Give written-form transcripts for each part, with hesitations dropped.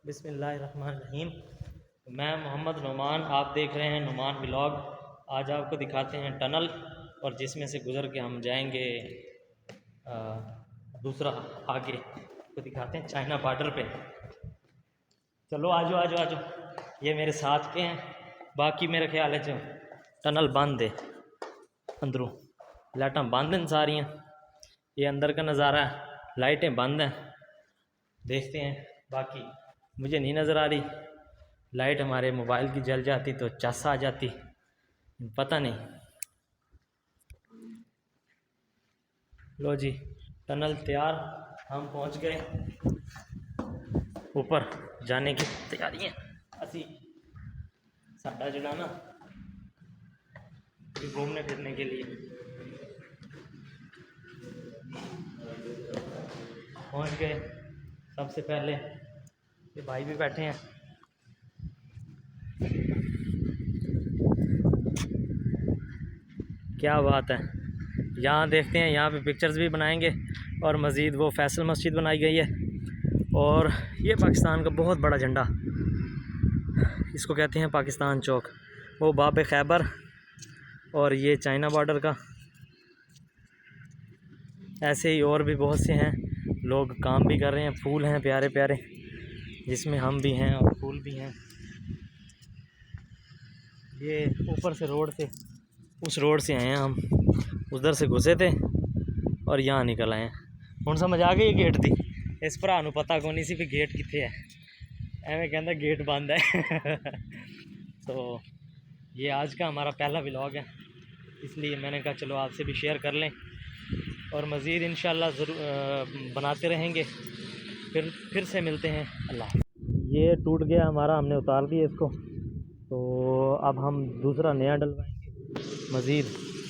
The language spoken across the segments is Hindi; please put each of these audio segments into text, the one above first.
बिस्मिल्लाहिर्रहमानिर्रहीम। मैं मोहम्मद नुमान, आप देख रहे हैं नुमान व्लॉग। आज आपको दिखाते हैं टनल और जिसमें से गुज़र के हम जाएंगे दूसरा आगे को दिखाते हैं चाइना बॉर्डर पे। चलो आजो आजो आजो, ये मेरे साथ के हैं। बाकी मेरा ख्याल है जो टनल बंद है, अंदरों लाइटें बंद हैं सारियाँ। ये अंदर का नज़ारा है, लाइटें बंद हैं। देखते हैं, बाकी मुझे नहीं नज़र आ रही लाइट। हमारे मोबाइल की जल जाती तो चस आ जाती, पता नहीं। लो जी, टनल तैयार, हम पहुंच गए। ऊपर जाने की तैयारी है। असी साडा जड़ा ना घूमने फिरने के लिए पहुंच गए। सबसे पहले ये भाई भी बैठे हैं। क्या बात है, यहाँ देखते हैं, यहाँ पे पिक्चर्स भी बनाएंगे। और मज़ीद वो फैसल मस्जिद बनाई गई है। और ये पाकिस्तान का बहुत बड़ा झंडा, इसको कहते हैं पाकिस्तान चौक। वो बाब खैबर और ये चाइना बॉर्डर का। ऐसे ही और भी बहुत से हैं, लोग काम भी कर रहे हैं। फूल हैं प्यारे प्यारे, जिसमें हम भी हैं और फूल भी हैं। ये ऊपर से रोड से, उस रोड से आए हैं हम, उधर से घुसे थे और यहाँ निकल आए हैं। हुण समझ आ गई गेट दी। इस भरा नूं पता को नहीं सी भी गेट कित्थे है, एवें कहंदा गेट बंद है। तो ये आज का हमारा पहला व्लॉग है, इसलिए मैंने कहा चलो आपसे भी शेयर कर लें। और मज़ीद इंशाल्लाह ज़रूर बनाते रहेंगे। फिर से मिलते हैं। अल्लाह। ये टूट गया हमारा, हमने उतार दिया इसको, तो अब हम दूसरा नया डलवाएंगे मज़ीद।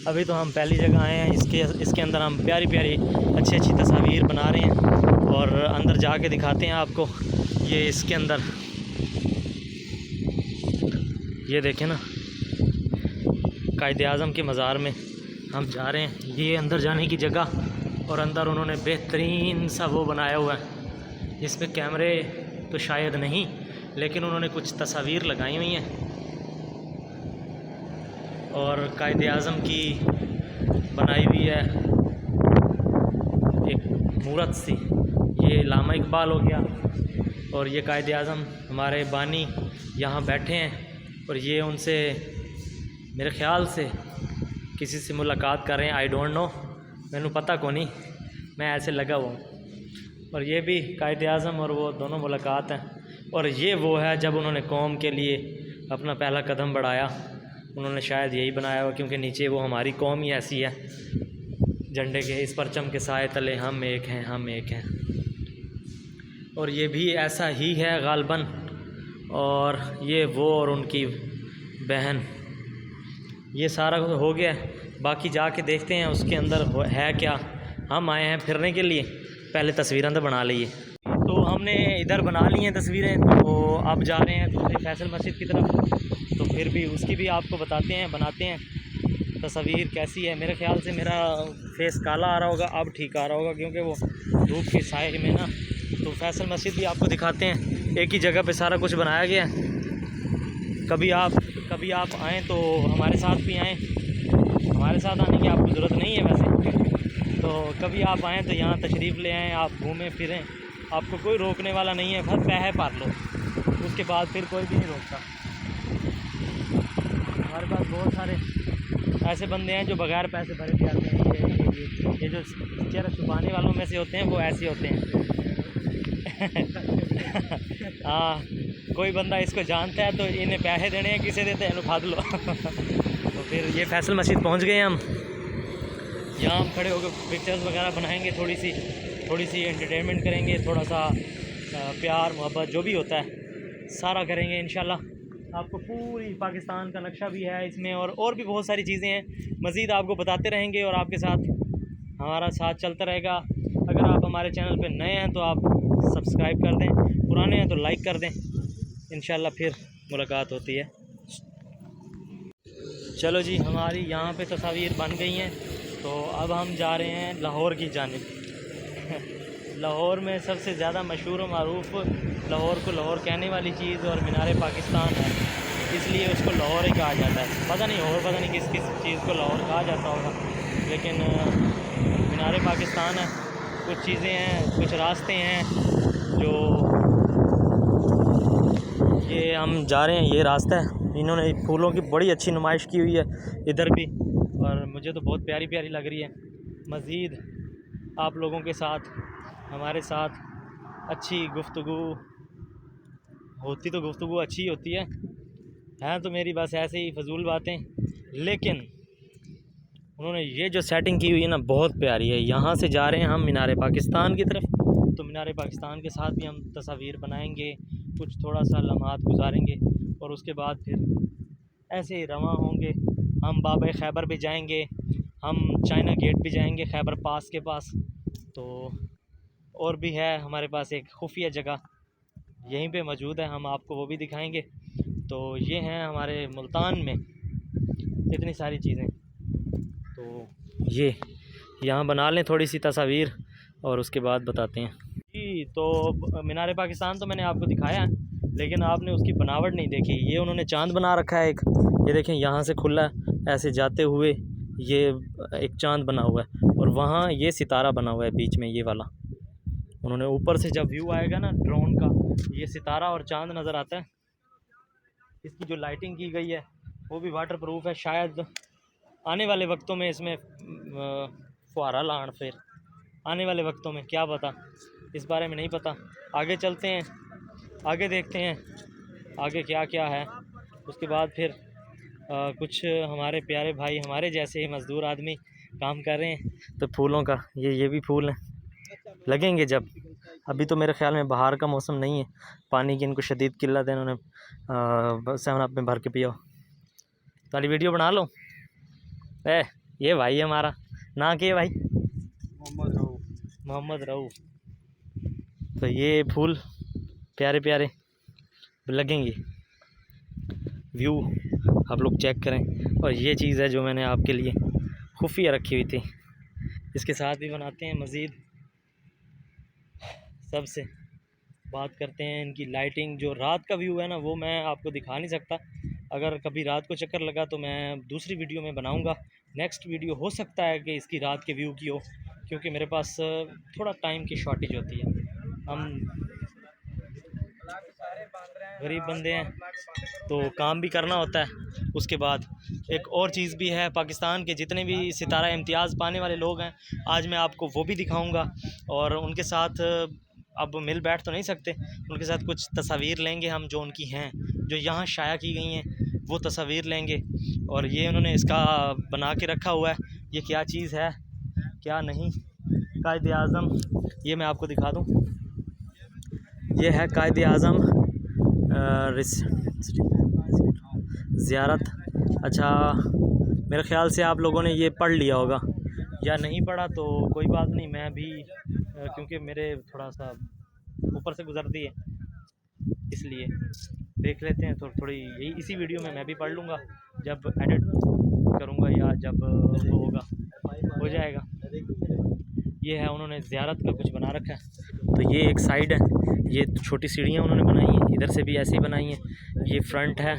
अभी तो हम पहली जगह आए हैं, इसके अंदर हम प्यारी प्यारी अच्छी अच्छी तस्वीर बना रहे हैं और अंदर जाके दिखाते हैं आपको। ये इसके अंदर ये देखें ना, कायद-ए-आज़म के मज़ार में हम जा रहे हैं। ये अंदर जाने की जगह, और अंदर उन्होंने बेहतरीन सा वो बनाया हुआ है। इसमें कैमरे तो शायद नहीं, लेकिन उन्होंने कुछ तस्वीर लगाई हुई हैं और कायद-ए-आज़म की बनाई हुई है एक मूरत सी। ये लामा इकबाल हो गया, और ये कायद-ए-आज़म हमारे बानी यहाँ बैठे हैं और ये उनसे मेरे ख़्याल से किसी से मुलाकात कर रहे हैं। आई डोंट नो, मैंने पता को नहीं, मैं ऐसे लगा हुआ हूँ। और ये भी कायद-ए-आज़म और वो दोनों मुलाकात हैं। और ये वो है जब उन्होंने कौम के लिए अपना पहला कदम बढ़ाया, उन्होंने शायद यही बनाया हुआ, क्योंकि नीचे वो हमारी कौम ही ऐसी है। झंडे के इस परचम के साए तले हम एक हैं, हम एक हैं। और ये भी ऐसा ही है गालबन। और ये वो और उनकी बहन, ये सारा हो गया। बाकी जाके देखते हैं उसके अंदर है क्या। हम आए हैं फिरने के लिए, पहले तस्वीरें तो बना लीजिए। तो हमने इधर बना ली हैं तस्वीरें, तो अब जा रहे हैं दूसरी फैसल मस्जिद की तरफ। तो फिर भी उसकी भी आपको बताते हैं, बनाते हैं तस्वीर कैसी है। मेरे ख़्याल से मेरा फेस काला आ रहा होगा, अब ठीक आ रहा होगा, क्योंकि वो धूप के साए में ना। तो फैसल मस्जिद भी आपको दिखाते हैं, एक ही जगह पे सारा कुछ बनाया गया है। कभी आप आएँ तो हमारे साथ भी आएँ। हमारे साथ आने की आपको ज़रूरत नहीं है वैसे, तो कभी आप आएँ तो यहाँ तशरीफ़ ले आएँ, आप घूमें फिरें, आपको कोई रोकने वाला नहीं है। बस पैसे भर लो, उसके बाद फिर कोई भी नहीं रोकता। हमारे पास बहुत सारे ऐसे बंदे हैं जो बगैर पैसे भरे भी आते हैं। ये जो चेहरा छुपाने वालों में से होते हैं, वो ऐसे होते हैं। हाँ, कोई बंदा इसको जानता है तो इन्हें पैसे देने हैं, किसे देते हैं, भाग लो। तो फिर ये फैसल मस्जिद पहुंच गए हम। यहाँ हम खड़े होकर पिक्चर्स वगैरह बनाएंगे, थोड़ी सी एंटरटेनमेंट करेंगे, थोड़ा सा प्यार मोहब्बत जो भी होता है सारा करेंगे इंशाल्लाह। आपको पूरी पाकिस्तान का नक्शा भी है इसमें, और भी बहुत सारी चीज़ें हैं। मज़ीद आपको बताते रहेंगे और आपके साथ हमारा साथ चलता रहेगा। अगर आप हमारे चैनल पे नए हैं तो आप सब्सक्राइब कर दें, पुराने हैं तो लाइक कर दें। इंशाल्लाह फिर मुलाकात होती है। चलो जी, हमारी यहाँ पे तस्वीर बन गई हैं, तो अब हम जा रहे हैं लाहौर की जानिब। लाहौर में सबसे ज़्यादा मशहूर व मरूफ लाहौर को लाहौर कहने वाली चीज़ और मीनार पाकिस्तान है, इसलिए उसको लाहौर ही कहा जाता है। पता नहीं और पता नहीं किस किस चीज़ को लाहौर कहा जाता होगा, लेकिन मीनार पाकिस्तान है। कुछ चीज़ें हैं, कुछ रास्ते हैं जो ये हम जा रहे हैं, ये रास्ता है। इन्होंने फूलों की बड़ी अच्छी नुमाइश की हुई है इधर भी, और मुझे तो बहुत प्यारी प्यारी लग रही है। मज़ीद आप लोगों के साथ, हमारे साथ अच्छी गुफ्तगू होती तो गुफ्तगू अच्छी होती है तो मेरी बस ऐसे ही फजूल बातें, लेकिन उन्होंने ये जो सेटिंग की हुई है ना बहुत प्यारी है। यहाँ से जा रहे हैं हम मीनार पाकिस्तान की तरफ, तो मीनार पाकिस्तान के साथ भी हम तस्वीर बनाएंगे, कुछ थोड़ा सा लम्हात गुजारेंगे और उसके बाद फिर ऐसे ही रवां होंगे। हम बाबा खैबर भी जाएंगे, हम चाइना गेट भी जाएंगे खैबर पास के पास। तो और भी है हमारे पास एक खुफिया जगह यहीं पे मौजूद है, हम आपको वो भी दिखाएंगे। तो ये हैं हमारे मुल्तान में इतनी सारी चीज़ें। तो ये यहाँ बना लें थोड़ी सी तस्वीर और उसके बाद बताते हैं जी। तो मीनार पाकिस्तान तो मैंने आपको दिखाया है, लेकिन आपने उसकी बनावट नहीं देखी। ये उन्होंने चांद बना रखा है एक, ये देखें यहाँ से खुला ऐसे जाते हुए ये एक चांद बना हुआ है, और वहाँ ये सितारा बना हुआ है बीच में, ये वाला। उन्होंने ऊपर से जब व्यू आएगा ना ड्रोन का, ये सितारा और चांद नज़र आता है। इसकी जो लाइटिंग की गई है वो भी वाटर प्रूफ है। शायद आने वाले वक्तों में इसमें फुहारा लान, फिर आने वाले वक्तों में क्या पता, इस बारे में नहीं पता। आगे चलते हैं, आगे देखते हैं आगे क्या क्या है। उसके बाद फिर कुछ हमारे प्यारे भाई हमारे जैसे मज़दूर आदमी काम कर रहे हैं, तो फूलों का ये भी फूल हैं, लगेंगे जब। अभी तो मेरे ख्याल में बाहर का मौसम नहीं है, पानी की इनको शदीद किल्लत है, इन्होंने 7 अप में भर के पिया। ताली वीडियो बना लो। ये भाई हमारा ना के भाई मोहम्मद रहू। तो ये फूल प्यारे प्यारे लगेंगे, व्यू आप लोग चेक करें। और ये चीज़ है जो मैंने आपके लिए खुफिया रखी हुई थी, इसके साथ भी बनाते हैं। मज़ीद सबसे बात करते हैं इनकी लाइटिंग। जो रात का व्यू है ना वो मैं आपको दिखा नहीं सकता, अगर कभी रात को चक्कर लगा तो मैं दूसरी वीडियो में बनाऊंगा। नेक्स्ट वीडियो हो सकता है कि इसकी रात के व्यू की हो, क्योंकि मेरे पास थोड़ा टाइम की शॉर्टेज होती है। हम गरीब बंदे हैं तो काम भी करना होता है। उसके बाद एक और चीज़ भी है, पाकिस्तान के जितने भी सितारा इम्तियाज़ पाने वाले लोग हैं आज मैं आपको वो भी दिखाऊंगा, और उनके साथ अब मिल बैठ तो नहीं सकते, उनके साथ कुछ तस्वीर लेंगे हम जो उनकी हैं, जो यहाँ शाया की गई हैं वो तस्वीर लेंगे। और ये उन्होंने इसका बना के रखा हुआ है, ये क्या चीज़ है क्या नहीं, कायद आज़म, ये मैं आपको दिखा दूँ। ये है कायद आज़म ज़ियारत। अच्छा, मेरे ख़्याल से आप लोगों ने ये पढ़ लिया होगा, या नहीं पढ़ा तो कोई बात नहीं, मैं भी क्योंकि मेरे थोड़ा सा ऊपर से गुजरती है इसलिए देख लेते हैं। थोड़ी यही इसी वीडियो में मैं भी पढ़ लूँगा जब एडिट करूँगा, या जब वो होगा हो जाएगा। ये है उन्होंने ज़ियारत का कुछ बना रखा है। तो ये एक साइड है, ये छोटी सीढ़ियाँ उन्होंने बनाई हैं, इधर से भी ऐसे ही बनाई हैं। ये फ्रंट है,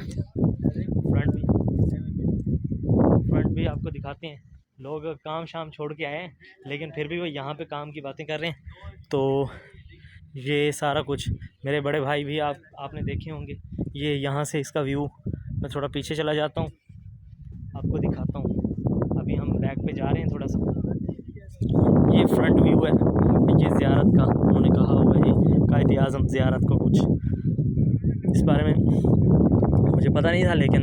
फ्रंट भी आपको दिखाते हैं। लोग काम शाम छोड़ के आए हैं, लेकिन फिर भी वो यहाँ पे काम की बातें कर रहे हैं। तो ये सारा कुछ मेरे बड़े भाई भी आपने देखे होंगे। ये यहाँ से इसका व्यू, मैं थोड़ा पीछे चला जाता हूँ आपको दिखाता हूँ। अभी हम बैक पे जा रहे हैं थोड़ा सा। ये फ्रंट व्यू है, ये ज़ियारत का उन्होंने कहा हुआ है, कायद आज़म ज़ियारत को कुछ इस बारे में मुझे पता नहीं था, लेकिन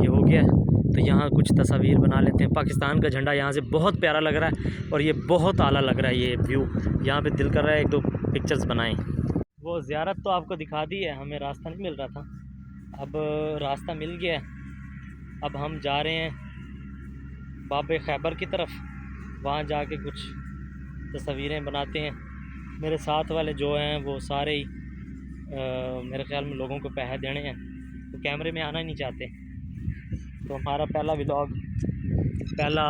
ये हो गया। तो यहाँ कुछ तस्वीर बना लेते हैं। पाकिस्तान का झंडा यहाँ से बहुत प्यारा लग रहा है, और ये बहुत आला लग रहा है ये व्यू। यहाँ पे दिल कर रहा है एक दो पिक्चर्स बनाएं। वो ज़ियारत तो आपको दिखा दी है, हमें रास्ता नहीं मिल रहा था, अब रास्ता मिल गया है। अब हम जा रहे हैं बाबे खैबर की तरफ, वहाँ जाके कुछ तस्वीरें बनाते हैं। मेरे साथ वाले जो हैं वो सारे ही मेरे ख्याल में लोगों को पैसे देने हैं, तो कैमरे में आना ही नहीं चाहते। तो हमारा पहला व्लॉग, पहला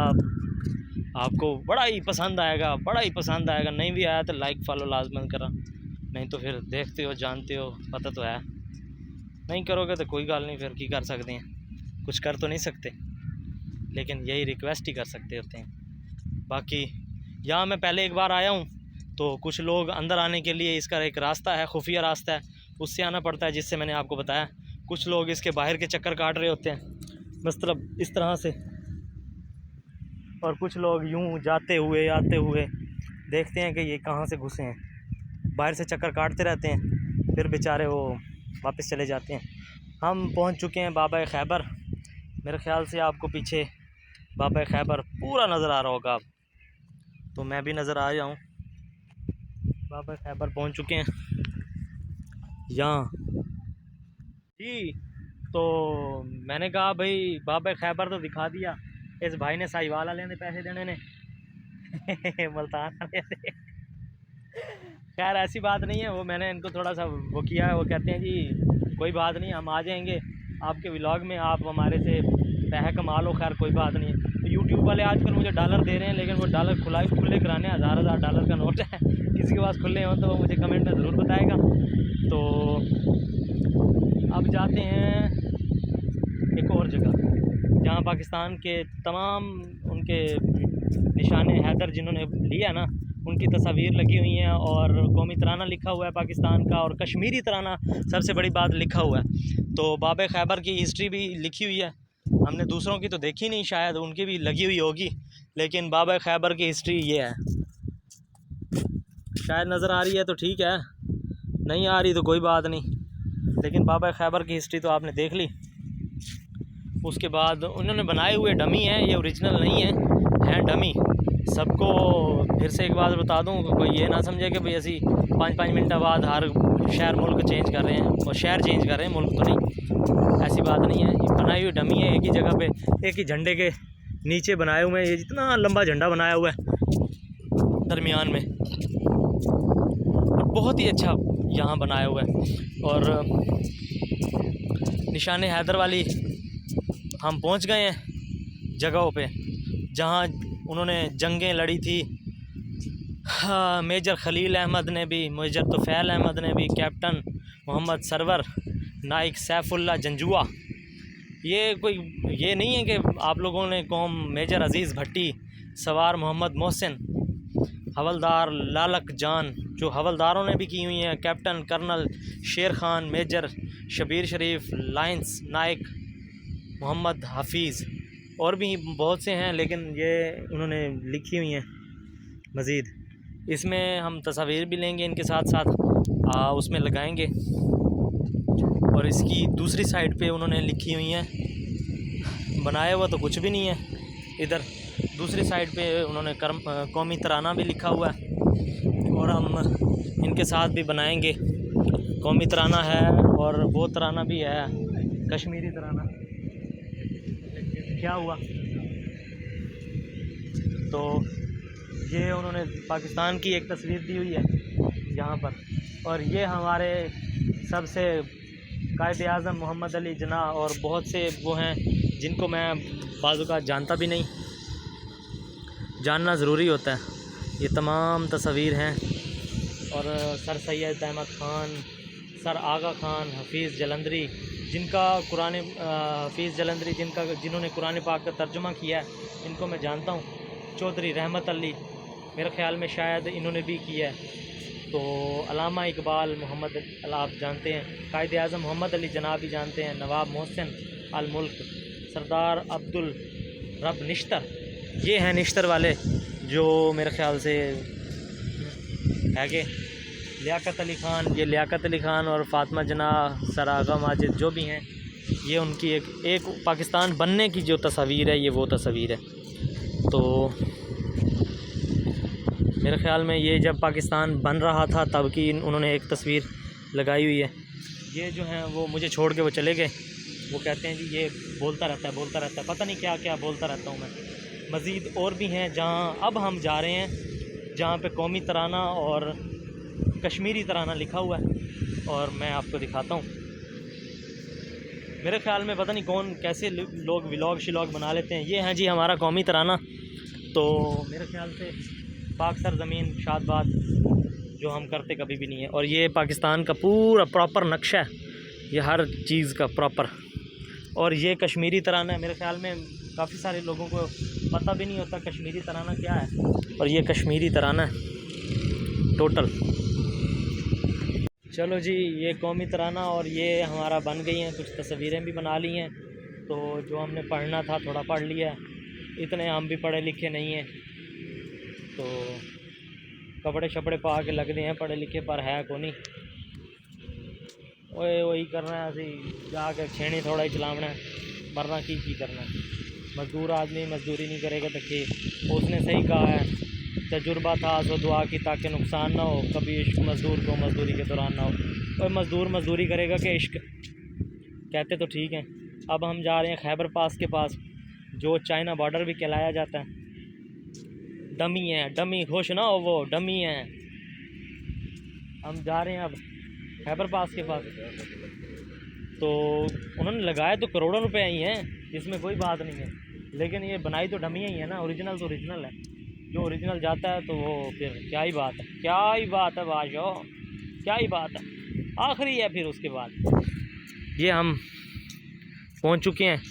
आपको बड़ा ही पसंद आएगा, बड़ा ही पसंद आएगा। नहीं भी आया तो लाइक फॉलो लाजमन करा, नहीं तो फिर देखते हो जानते हो पता तो है, नहीं करोगे तो कोई गल नहीं, फिर की कर सकते हैं, कुछ कर तो नहीं सकते, लेकिन यही रिक्वेस्ट ही कर सकते होते हैं। बाकी यहाँ मैं पहले एक बार आया हूँ, तो कुछ लोग अंदर आने के लिए इसका एक रास्ता है, खुफिया रास्ता है, उससे आना पड़ता है, जिससे मैंने आपको बताया। कुछ लोग इसके बाहर के चक्कर काट रहे होते हैं, मतलब इस तरह से, और कुछ लोग यूं जाते हुए आते हुए देखते हैं कि ये कहाँ से घुसे हैं, बाहर से चक्कर काटते रहते हैं, फिर बेचारे वो वापस चले जाते हैं। हम पहुंच चुके हैं बाबा खैबर। मेरे ख़्याल से आपको पीछे बाबा खैबर पूरा नज़र आ रहा होगा आप, तो मैं भी नज़र आ जाऊँ। बाबा खैबर पहुंच चुके हैं यहाँ जी। तो मैंने कहा भाई बाबा खैबर तो दिखा दिया, इस भाई ने साहिवाल वाले ने पैसे देने ने मुल्तान वाले ने। खैर ऐसी बात नहीं है, वो मैंने इनको थोड़ा सा वो किया है, वो कहते हैं जी कोई बात नहीं, हम आ जाएंगे आपके व्लॉग में, आप हमारे से पैसे कमा लो, खैर कोई बात नहीं। तो यूट्यूब वाले आजकल मुझे डॉलर दे रहे हैं, लेकिन वो डॉलर खुले कराने 1000 डॉलर का नोट है। किसी के पास खुले हो तो वो मुझे कमेंट में ज़रूर बताएगा। तो अब जाते हैं एक और जगह जहाँ पाकिस्तान के तमाम उनके निशान हैदर जिन्होंने लिया ना, उनकी तस्वीर लगी हुई हैं, और कौमी तराना लिखा हुआ है पाकिस्तान का, और कश्मीरी तराना सबसे बड़ी बात लिखा हुआ है। तो बाबा खैबर की हिस्ट्री भी लिखी हुई है, हमने दूसरों की तो देखी नहीं, शायद उनकी भी लगी हुई होगी, लेकिन बाबा खैबर की हिस्ट्री ये है। शायद नज़र आ रही है तो ठीक है, नहीं आ रही तो कोई बात नहीं, लेकिन बाबा खैबर की हिस्ट्री तो आपने देख ली। उसके बाद उन्होंने बनाए हुए डमी हैं, ये ओरिजिनल नहीं है डमी। सबको फिर से एक बात बता दूं, कोई ये ना समझे कि भाई असी 5-5 मिनट बाद हर शहर मुल्क चेंज कर रहे हैं, और शहर चेंज कर रहे हैं, मुल्क तो नहीं, ऐसी बात नहीं है। ये बनाई हुई डमी है, एक ही जगह पे एक ही झंडे के नीचे बनाए हुए हैं। ये जितना लंबा झंडा बनाया हुआ है दरमियान में, और बहुत ही अच्छा यहाँ बनाया हुआ है। और निशान हैदर वाली हम पहुँच गए हैं जगहों पे जहाँ उन्होंने जंगें लड़ी थी। हाँ, मेजर खलील अहमद ने भी, मेजर तुफ़ैल अहमद ने भी, कैप्टन मोहम्मद सरवर, नाइक सैफुल्ला जंजुआ। ये कोई ये नहीं है कि आप लोगों ने कौम मेजर अज़ीज़ भट्टी, सवार मोहम्मद मोहसिन, हवलदार लालक जान, जो हवलदारों ने भी की हुई हैं, कैप्टन कर्नल शेर खान, मेजर शबीर शरीफ, लाइंस नाइक मोहम्मद हफीज़, और भी बहुत से हैं, लेकिन ये उन्होंने लिखी हुई हैं मज़ीद। इसमें हम तस्वीर भी लेंगे इनके साथ साथ, उसमें लगाएंगे। और इसकी दूसरी साइड पे उन्होंने लिखी हुई हैं, बनाया हुआ तो कुछ भी नहीं है। इधर दूसरी साइड पे उन्होंने कौमी तराना भी लिखा हुआ है, और हम इनके साथ भी बनाएंगे। कौमी तराना है और वो तराना भी है, कश्मीरी तराना। क्या हुआ, तो ये उन्होंने पाकिस्तान की एक तस्वीर दी हुई है यहाँ पर, और ये हमारे सबसे कायद आज़म मोहम्मद अली जना, और बहुत से वो हैं जिनको मैं बाज़ औक़ात जानता भी नहीं, जानना ज़रूरी होता है। ये तमाम तस्वीर हैं, और सर सैयद अहमद ख़ान, सर आगा ख़ान, हफीज़ जलंधरी, जिनका कुरान हफीज़ जलंधरी जिन्होंने कुरान पाक का तर्जुमा किया है, इनको मैं जानता हूँ। चौधरी रहमत अली, मेरे ख़्याल में शायद इन्होंने भी किया है। तो अलामा इकबाल मोहम्मद आप जानते हैं, कायद आज़म मोहम्मद अली जना भी जानते हैं, नवाब मोहसिन अल मुल्क, सरदार अब्दुल रब निश्तर, ये हैं निश्तर वाले, जो मेरे ख़्याल से है कि लियाकत अली ख़ान, ये लियाकत अली ख़ान और फ़ातिमा जना, सर आगा माजिद, जो भी हैं, ये उनकी एक पाकिस्तान बनने की जो तस्वीर है, ये वो तस्वीर है। तो मेरे ख़्याल में ये जब पाकिस्तान बन रहा था तब की उन्होंने एक तस्वीर लगाई हुई है। ये जो हैं वो मुझे छोड़ के वो चले गए, वो कहते हैं जी ये बोलता रहता है, पता नहीं क्या क्या बोलता रहता हूँ मैं। मज़ीद और भी हैं जहाँ अब हम जा रहे हैं, जहाँ पे कौमी तराना और कश्मीरी तराना लिखा हुआ है, और मैं आपको दिखाता हूँ। मेरे ख़्याल में पता नहीं कौन कैसे लोग व्लॉग शिलॉग बना लेते हैं। ये हैं जी हमारा कौमी तराना, तो मेरे ख्याल से पाक सरज़मीन शादबाद जो हम करते कभी भी नहीं है। और ये पाकिस्तान का पूरा प्रॉपर नक्शा है, ये हर चीज़ का प्रॉपर। और ये कश्मीरी तराना है, मेरे ख्याल में काफ़ी सारे लोगों को पता भी नहीं होता कश्मीरी तराना क्या है। और ये कश्मीरी तराना है टोटल। चलो जी, ये कौमी तराना और ये हमारा बन गई हैं, कुछ तस्वीरें भी बना ली हैं। तो जो हमने पढ़ना था थोड़ा पढ़ लिया, इतने हम भी पढ़े लिखे नहीं हैं, तो कपड़े शपड़े पा के लगते हैं पढ़े लिखे, पर है को नहीं। ओए वही करना है, असी जाके छेड़ी थोड़ा ही चलावना है, मरना की करना है। मज़दूर आदमी मजदूरी नहीं करेगा तो कि उसने सही कहा है, तजुर्बा था सो दुआ की ताकि नुकसान ना हो, कभी इश्क मज़दूर को मज़दूरी के दौरान ना हो। और मज़दूर मज़दूरी करेगा कि इश्क, कहते तो ठीक है। अब हम जा रहे हैं खैबर पास के पास, जो चाइना बॉर्डर भी कहलाया जाता है। डमी है, डमी खुश ना हो, वो डमी है। हम जा रहे हैं अब खैबर पास के पास। तो उन्होंने लगाए तो करोड़ों रुपए ही हैं, इसमें कोई बात नहीं है, लेकिन ये बनाई तो डमी ही है ना, ओरिजिनल तो ओरिजिनल है। जो ओरिजिनल जाता है तो वो फिर क्या ही बात है, क्या ही बात है बाशो, क्या ही बात है, आखिरी है। फिर उसके बाद ये हम पहुंच चुके हैं,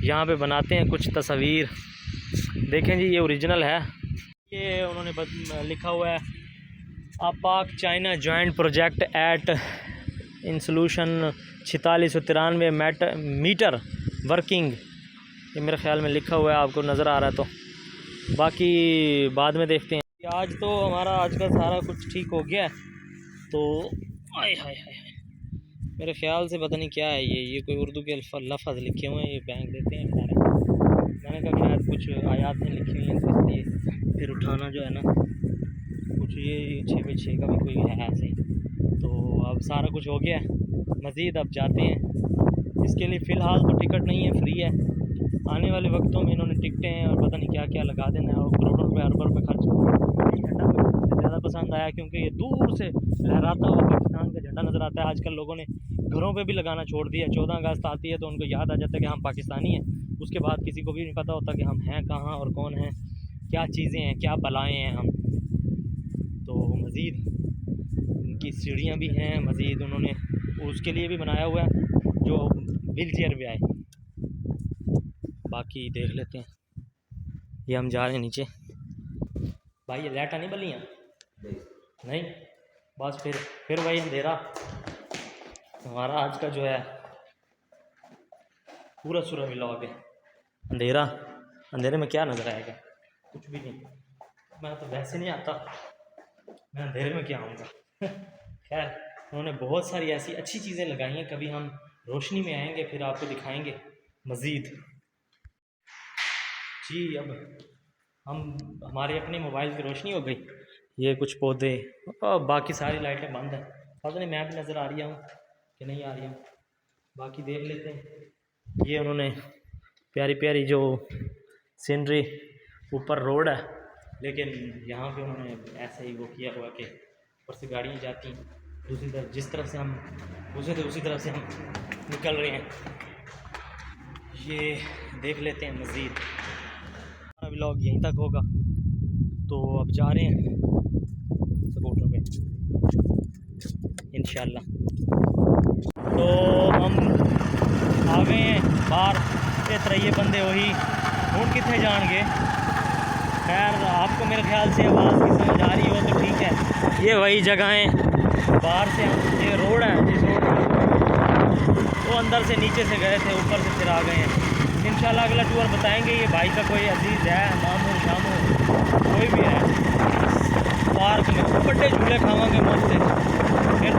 यहाँ पे बनाते हैं कुछ तस्वीर। देखें जी, ये ओरिजिनल है। ये उन्होंने लिखा हुआ है पाक चाइना जॉइंट प्रोजेक्ट एट इन सोल्यूशन 4693 मीटर वर्किंग। ये मेरे ख्याल में लिखा हुआ है, आपको नज़र आ रहा है तो बाकी बाद में देखते हैं। आज तो हमारा आज का सारा कुछ ठीक हो गया है। तो आय हाय हाय, मेरे ख्याल से पता नहीं क्या है ये कोई उर्दू के लफ्ज़ लिखे हुए हैं, ये बैंक देते हैं सारे। मैंने कहा शायद कुछ आयात में लिखी हुई हैं, तो इसलिए फिर उठाना जो है ना, कुछ ये 6/6 का भी कोई है ऐसे। तो अब सारा कुछ हो गया है, मज़ीद अब जाते हैं। इसके लिए फ़िलहाल तो टिकट नहीं है, फ्री है। आने वाले वक्तों में इन्होंने टिकटें और पता नहीं क्या क्या लगा देना है, और करोड़ों रुपये अरबों रुपये खर्च। झंडा मुझे सबसे ज़्यादा पसंद आया, क्योंकि ये दूर से लहराता हुआ पाकिस्तान का झंडा नज़र आता है। आजकल लोगों ने घरों पे भी लगाना छोड़ दिया। 14 अगस्त आती है तो उनको याद आ जाता है कि हम पाकिस्तानी हैं। उसके बाद किसी को भी नहीं पता होता कि हम हैं कहाँ और कौन हैं, क्या चीज़ें हैं, क्या बलाएँ हैं हम। तो मज़ीद उनकी सीढ़ियाँ भी हैं, मज़ीद उन्होंने उसके लिए भी बनाया हुआ है जो व्हील चेयर पे आए। बाकी देख लेते हैं, ये हम जा रहे हैं नीचे। भाई ये लाइट नहीं बलियाँ नहीं, बस फिर वही अंधेरा। हमारा आज का जो है पूरा सुरा मिला हो गया। अंधेरा, अंधेरे में क्या नज़र आएगा, कुछ भी नहीं। मैं तो वैसे नहीं आता, मैं अंधेरे में क्या आऊँगा। खैर, उन्होंने बहुत सारी ऐसी अच्छी चीज़ें लगाई हैं, कभी हम रोशनी में आएंगे फिर आपको दिखाएंगे मज़ीद जी। अब हमारे अपने मोबाइल की रोशनी हो गई, ये कुछ पौधे और बाकी सारी लाइटें बंद हैं। पता नहीं मैं भी नज़र आ रही हूँ कि नहीं आ रही हूँ, बाकी देख लेते हैं। ये उन्होंने प्यारी प्यारी जो सीनरी, ऊपर रोड है लेकिन यहाँ पे उन्होंने ऐसे ही वो किया हुआ कि ऊपर से गाड़ियाँ जाती हैं, दूसरी तरफ जिस तरफ से हम घुसे थे उसी तरफ से हम निकल रहे हैं। ये देख लेते हैं मज़ीद। हमारा व्लॉग यहीं तक होगा, तो अब जा रहे हैं स्कूटर पे इंशाल्लाह। तो हम आ गए हैं बाहर, ते तरैये बंदे वही हूँ कितने जाएंगे। खैर आपको मेरे ख्याल से आवाज़ की समझ आ रही हो तो ठीक है। ये वही जगहें बाहर से हम, ये रोड है जिस रोड पर वो अंदर से नीचे से गए थे, ऊपर से फिर आ गए हैं। इंशाल्लाह अगला टूर बताएंगे। ये भाई का कोई अजीज़ है, मामू शामू कोई भी है, पार्क में बड़े झूले खावांगे मौत से, फिर